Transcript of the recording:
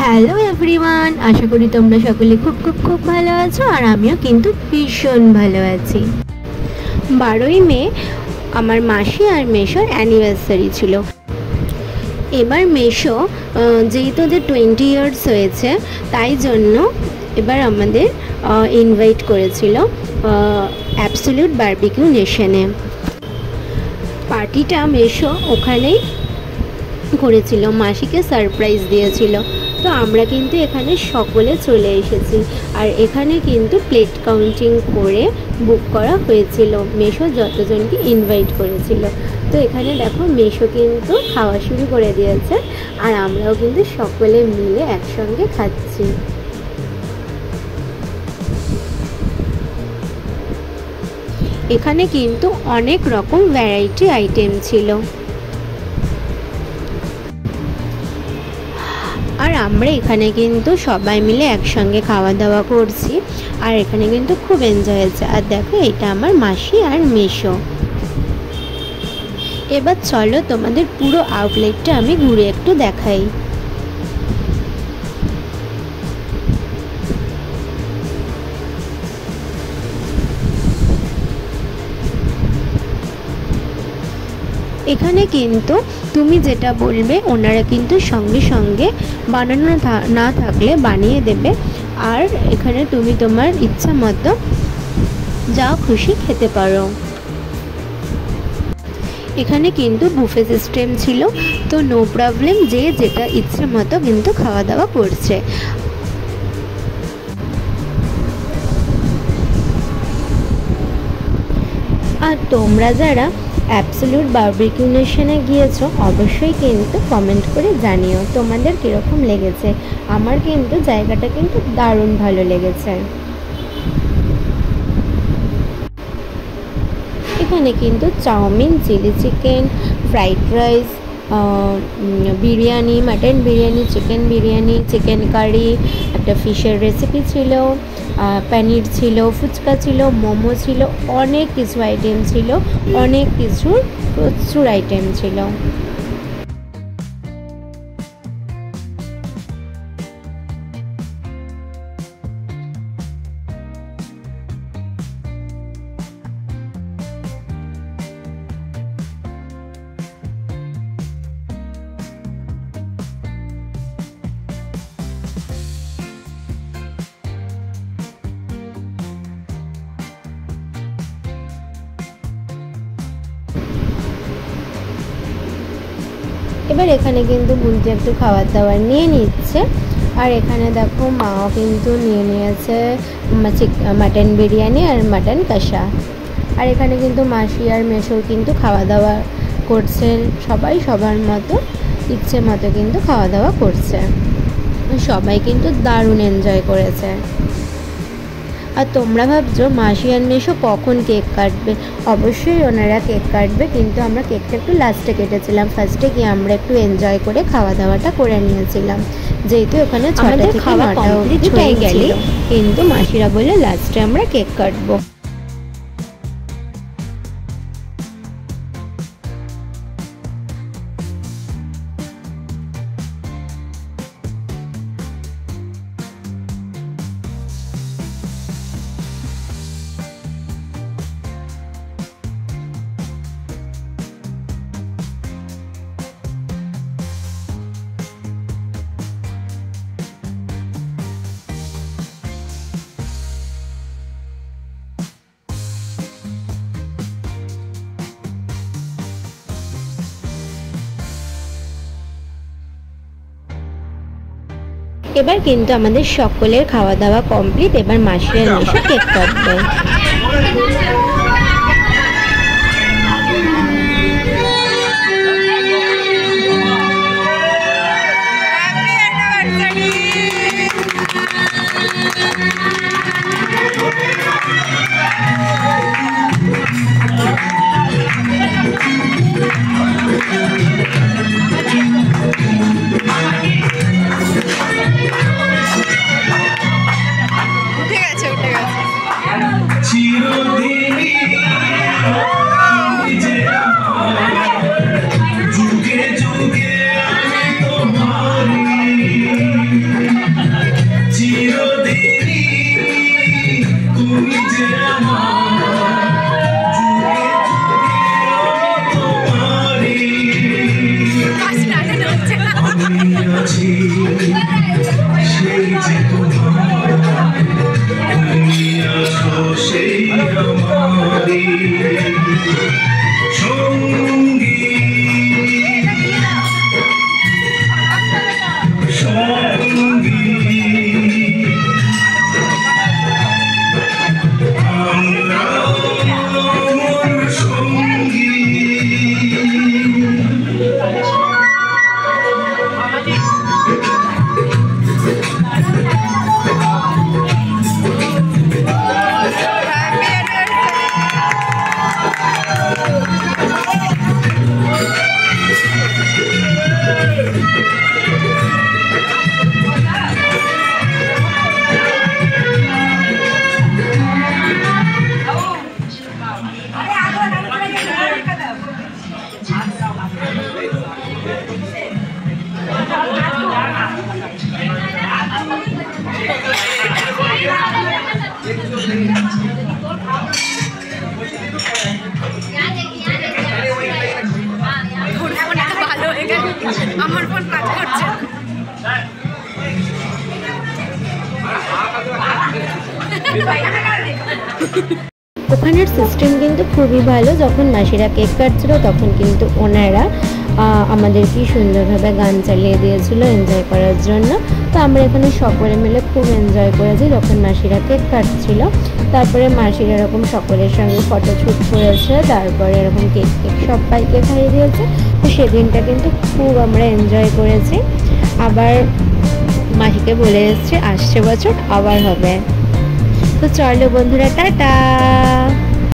Hello everyone, আশা করি তোমরা সকলে খুব খুব খুব ভালো আছো। আর আমিও কিন্তু ভীষণ ভালো আছি। 12ই মে আমার মাসি আর মেশোর অ্যানিভার্সারি ছিল। এবার মেশো যেহেতু ওদের 20 ইয়ার্স হয়েছে, তাই জন্য এবার আমাদের ইনভাইট করেছিল অ্যাবসলিউট বারবিকিউ নেশনে। পার্টিটা মেশো ওখানেই করেছিল, মাসিকে সারপ্রাইজ দিয়েছিল। তো আমরা কিন্তু এখানে সকলে চলে এসেছি। আর এখানে কিন্তু প্লেট কাউন্টিং করে বুক করা হয়েছিল, মেশো যতজনকে ইনভাইট করেছিল। তো এখানে দেখো মেশো কিন্তু খাওয়া শুরু করে দিয়েছে, আর আমরাও কিন্তু সকলে মিলে একসঙ্গে খাচ্ছি। এখানে কিন্তু অনেক রকম ভ্যারাইটি আইটেম ছিল, আর আমরা এখানে কিন্তু সবাই মিলে একসঙ্গে খাওয়া দাওয়া করছি। আর এখানে কিন্তু খুব এনজয় হয়েছে। আর দেখো, এটা আমার মাসি আর মেশো। এবার চলো তোমাদের পুরো আউটলেটটা আমি ঘুরে একটু দেখাই। এখানে কিন্তু তুমি যেটা বলবে ওনারা কিন্তু সঙ্গে সঙ্গে বানানো না থাকলে বানিয়ে দেবে। আর এখানে তুমি তোমার ইচ্ছা মতো যা খুশি খেতে পারো। এখানে কিন্তু বুফে সিস্টেম ছিল, তো নো প্রবলেম, যে যেটা ইচ্ছে মতো কিন্তু খাওয়া দাওয়া করছে। আর তোমরা যারা অ্যাবসলিউট বারবিকিউ নেশনে গিয়েছো, অবশ্যই কিন্তু কমেন্ট করে জানিও তোমাদের কীরকম লেগেছে। আমার কিন্তু জায়গাটা কিন্তু দারুণ ভালো লেগেছে। এখানে কিন্তু chowmein, chilli chicken, fried rice, biryani, mutton biryani, chicken biryani, chicken curry, একটা ফিশের রেসিপি ছিল, পনির ছিল, ফুচকা ছিল, মোমো ছিল, অনেক কিছু আইটেম ছিল, অনেক কিছুর প্রচুর আইটেম ছিল। এবার এখানে কিন্তু বুলটি একটু খাবার দাবার নিয়ে নিচ্ছে। আর এখানে দেখো মাও কিন্তু নিয়ে নিয়েছে মাটন বিরিয়ানি আর মাটন কষা। আর এখানে কিন্তু মাসি আর মেশো কিন্তু খাওয়া দাওয়া করছে, সবাই সবার মতো ইচ্ছে মতো কিন্তু খাওয়া দাওয়া করছে। সবাই কিন্তু দারুণ এনজয় করেছে। আর তোমরা ভাবছো মাসি আর মেশো কখন কেক কাটবে? অবশ্যই ওনারা কেক কাটবে, কিন্তু আমরা কেকটা একটু লাস্টে কেটেছিলাম। ফার্স্টে গিয়ে আমরা একটু এনজয় করে খাওয়া দাওয়াটা করে নিয়েছিলাম, যেহেতু ওখানে 6টা থেকে 9টা অবধি হয়ে গেলে, কিন্তু মাসিরা বলে লাস্টে আমরা কেক কাটবো। এবার কিন্তু আমাদের সকলের খাওয়া দাওয়া কমপ্লিট। এবার মাসি আর মেশো কেক কাটবে। Cheers. আমার ফোন কাজ করছে। ওখানের সিস্টেম কিন্তু খুবই ভালো। যখন মাসিরা কেক কাটছিল তখন কিন্তু ওনারা আমাদের কি সুন্দরভাবে গান চালিয়ে দিয়েছিল এনজয় করার জন্য। তো আমরা এখানে সকলে মিলে খুব এনজয় করেছি যখন মাসিরা কেক কাটছিল। তারপরে মাসিরা এরকম সকলের সঙ্গে ফটোশ্যুট করেছে, তারপরে এরকম কেক সবাইকে খাইয়ে দিয়েছে। তো সেদিনটা কিন্তু খুব আমরা এনজয় করেছি। আবার মাসিকে বলে এসেছে আসছে বছর আবার হবে। তো চলো বন্ধুরা, টাটা।